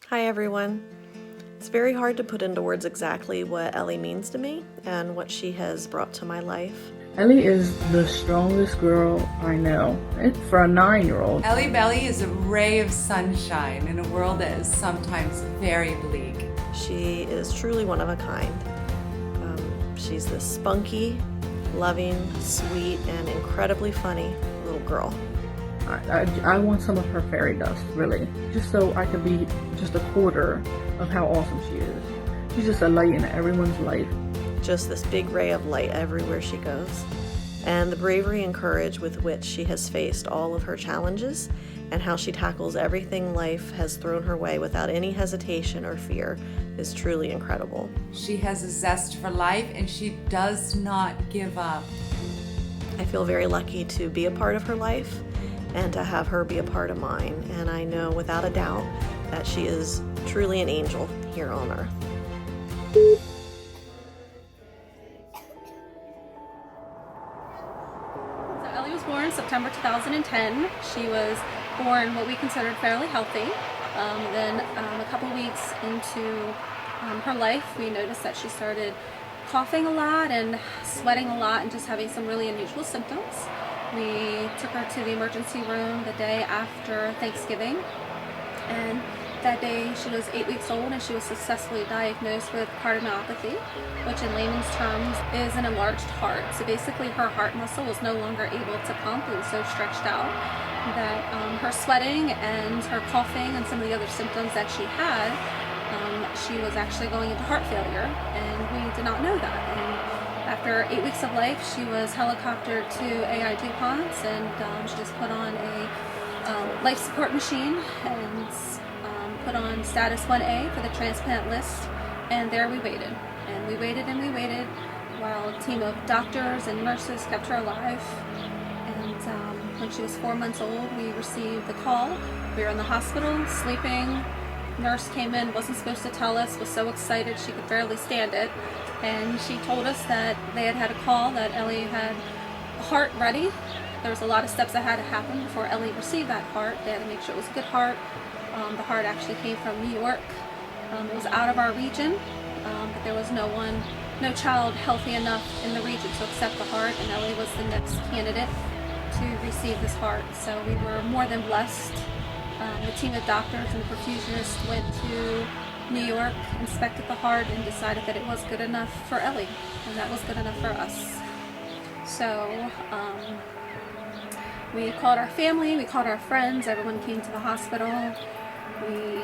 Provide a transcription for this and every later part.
Hi everyone. It's very hard to put into words exactly what Ellie means to me and what she has brought to my life. Ellie is the strongest girl I know. It's for a 9-year-old. Ellie Belly is a ray of sunshine in a world that is sometimes very bleak. She is truly one of a kind. She's this spunky, loving, sweet, and incredibly funny little girl. I want some of her fairy dust, really. Just so I could be just a quarter of how awesome she is. She's just a light in everyone's life. Just this big ray of light everywhere she goes. And the bravery and courage with which she has faced all of her challenges and how she tackles everything life has thrown her way without any hesitation or fear is truly incredible. She has a zest for life and she does not give up. I feel very lucky to be a part of her life and to have her be a part of mine. And I know without a doubt that she is truly an angel here on earth. Ellie was born September 2010. She was born what we considered fairly healthy. Then a couple weeks into her life, we noticed that she started coughing a lot and sweating a lot and just having some really unusual symptoms. We took her to the emergency room the day after Thanksgiving, and that day she was 8 weeks old and she was successfully diagnosed with cardiomyopathy, which in layman's terms is an enlarged heart. So basically her heart muscle was no longer able to pump. It was so stretched out that her sweating and her coughing and some of the other symptoms that she had, she was actually going into heart failure, and we did not know that. And after 8 weeks of life, she was helicoptered to AI DuPont, and she was put on a life support machine and put on status 1A for the transplant list, and there we waited. And we waited and we waited while a team of doctors and nurses kept her alive. And when she was 4 months old, we received the call. We were in the hospital, sleeping. Nurse came in, wasn't supposed to tell us, was so excited she could barely stand it. And she told us that they had had a call that Ellie had a heart ready. There was a lot of steps that had to happen before Ellie received that heart. They had to make sure it was a good heart. The heart actually came from New York. It was out of our region, but there was no child healthy enough in the region to accept the heart, and Ellie was the next candidate to receive this heart. So we were more than blessed. The team of doctors and perfusionists went to New York, inspected the heart, and decided that it was good enough for Ellie, and that was good enough for us. So we called our family, we called our friends, everyone came to the hospital. We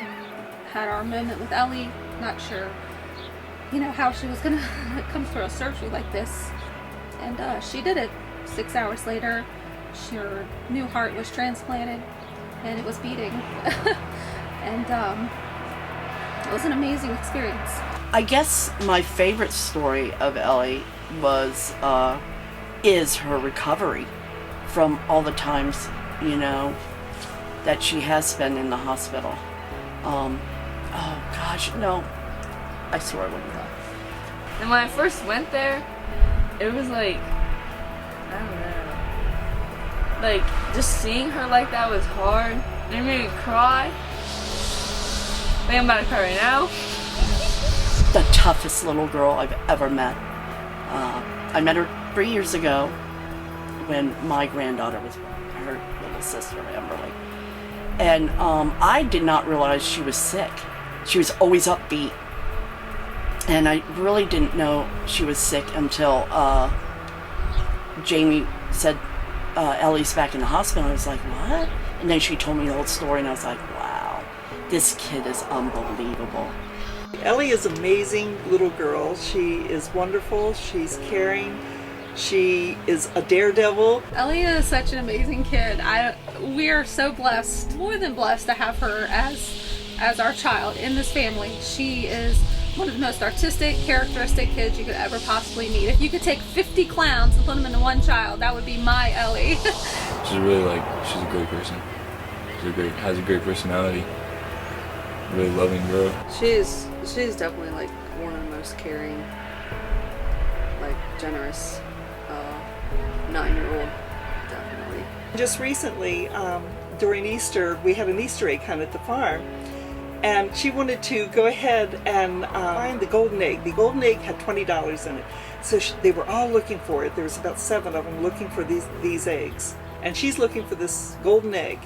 had our moment with Ellie, not sure, how she was gonna come through a surgery like this. And she did it. 6 hours later, her new heart was transplanted, and it was beating. And it was an amazing experience. I guess my favorite story of Ellie is her recovery from all the times, that she has spent in the hospital. Oh gosh, no. I swear I wouldn't go. And when I first went there, it was like, I don't know. Like, just seeing her like that was hard. It made me cry. I think I'm about to cry right now. The toughest little girl I've ever met. I met her 3 years ago when my granddaughter was born, her little sister, Amberly. And I did not realize she was sick. She was always upbeat. And I really didn't know she was sick until Jamie said, Ellie's back in the hospital. I was like, what? And then she told me the whole story, and I was like, wow, this kid is unbelievable. Ellie is an amazing little girl. She is wonderful. She's caring. She is a daredevil. Ellie is such an amazing kid. We are so blessed, more than blessed, to have her as our child in this family. She is one of the most artistic, characteristic kids you could ever possibly meet. If you could take 50 clowns and put them into one child, that would be my Ellie. She's she's a great person. Has a great personality. Really loving girl. She's definitely one of the most caring, generous 9-year-old, definitely. Just recently, during Easter, we had an Easter egg hunt at the farm, and she wanted to go ahead and find the golden egg. The golden egg had $20 in it. So they were all looking for it. There was about 7 of them looking for these eggs. And she's looking for this golden egg.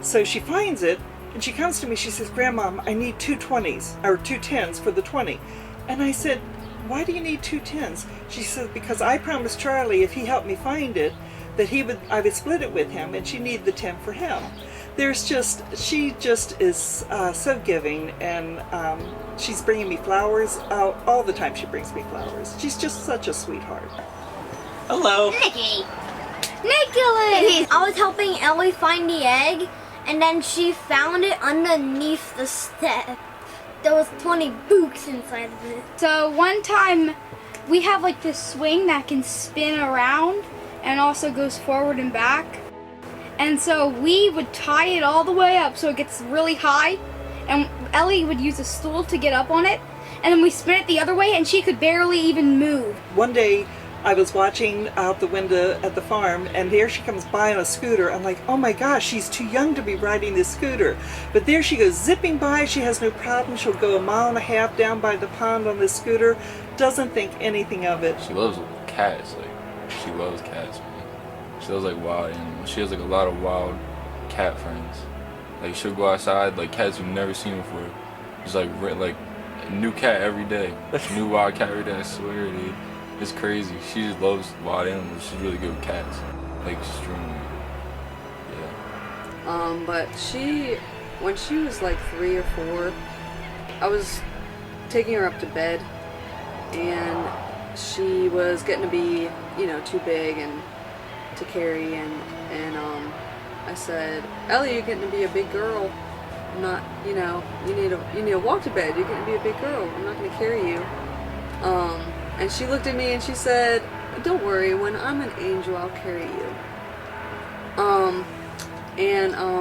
So she finds it, and she comes to me, she says, "Grandma, I need 2 20s, or 2 10s for the 20. And I said, "Why do you need 2 10s? She said, "Because I promised Charlie if he helped me find it, that I would split it with him, and she needed the 10 for him." She just is so giving, and she's bringing me flowers. All the time she brings me flowers. She's just such a sweetheart. Hello. Nicholas! I was helping Ellie find the egg, and then she found it underneath the step. There was 20 books inside of it. So one time, we have like this swing that can spin around and also goes forward and back. And so we would tie it all the way up so it gets really high, and Ellie would use a stool to get up on it, and then we spin it the other way and she could barely even move. One day I was watching out the window at the farm, and there she comes by on a scooter. I'm like, oh my gosh, she's too young to be riding this scooter. But there she goes zipping by. She has no problem. She'll go 1.5 miles down by the pond on this scooter. Doesn't think anything of it. She loves cats. Like, she loves cats, man. She loves like wild animals. She has like a lot of wild cat friends. Like, she'll go outside, like cats you've never seen before. Just like a new cat every day. New wild cat every day, I swear, dude. It's crazy. She just loves wild animals. She's really good with cats. Like, extremely. Yeah. But when she was like 3 or 4, I was taking her up to bed, and she was getting to be, too big and to carry, and I said, "Ellie, you're getting to be a big girl. I'm not, you need to walk to bed. You're getting to be a big girl. I'm not going to carry you." And she looked at me and she said, "Don't worry, when I'm an angel, I'll carry you."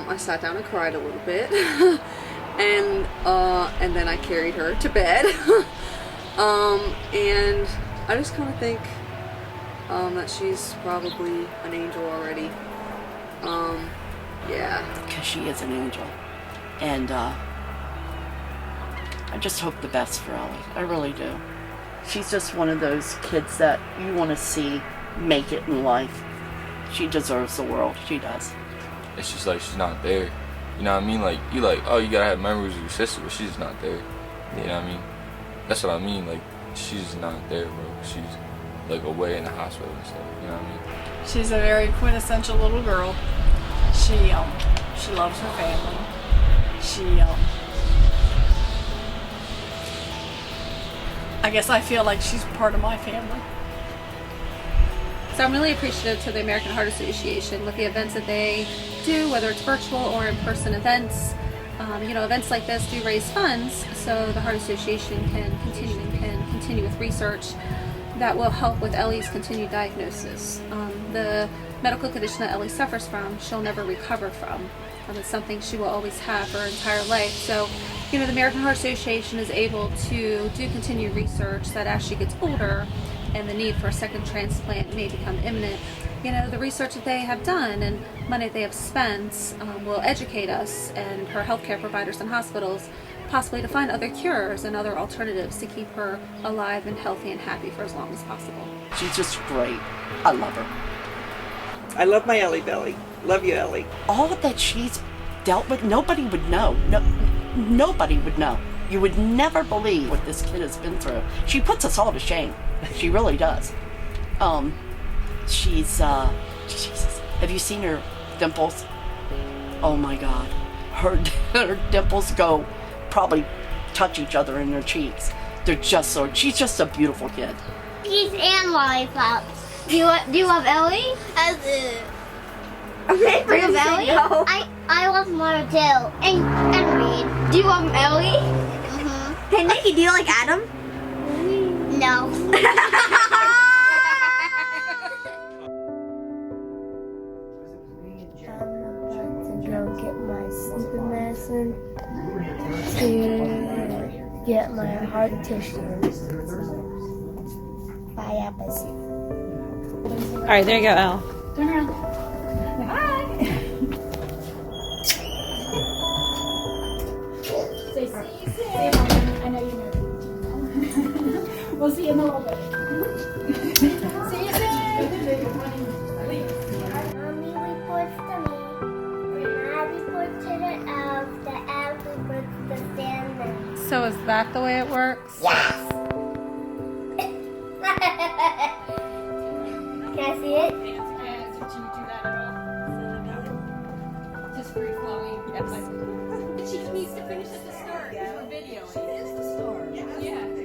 I sat down and cried a little bit, and then I carried her to bed, and I just kind of think that she's probably an angel already. Yeah. Because she is an angel. And I just hope the best for Ellie. I really do. She's just one of those kids that you want to see make it in life. She deserves the world. She does. It's just like she's not there. You know what I mean? Like, you gotta have memories of your sister, but she's not there. You know what I mean? That's what I mean. Like, she's not there, bro. She's like away in the hospital and stuff. You know what I mean? She's a very quintessential little girl. She loves her family. I guess I feel like she's part of my family. So I'm really appreciative to the American Heart Association with the events that they do, whether it's virtual or in-person events. Events like this do raise funds, so the Heart Association can continue with research that will help with Ellie's continued diagnosis. The medical condition that Ellie suffers from, she'll never recover from. It's something she will always have her entire life. So, the American Heart Association is able to do continued research that as she gets older and the need for a second transplant may become imminent, the research that they have done and money they have spent will educate us and her healthcare providers and hospitals possibly to find other cures and other alternatives to keep her alive and healthy and happy for as long as possible. She's just great. I love her. I love my Ellie Belly. Love you, Ellie. All that she's dealt with, nobody would know. Nobody would know. You would never believe what this kid has been through. She puts us all to shame. She really does. Jesus. Have you seen her dimples? Oh my God. Her dimples go probably touch each other in her cheeks. They're just so, she's just a beautiful kid. Cookies and lollipops. Do you love Ellie? I do. Okay, bring up Ellie. No. I love Mara too. And Reed. Do you love Ellie? Mm-hmm. Hey Nikki, do you like Adam? No. Go get my sleeping medicine to get my heart tissue. Biopsy. All right, there you go, Elle. Turn around. Hi. Mommy reports to me, and I report to the elf reports to Santa. So is that the way it works? Yes! Can I see it? Did you do that at all? Just free flowing. Yes. She needs to finish at the start. We're videoing. She is the star. Yeah.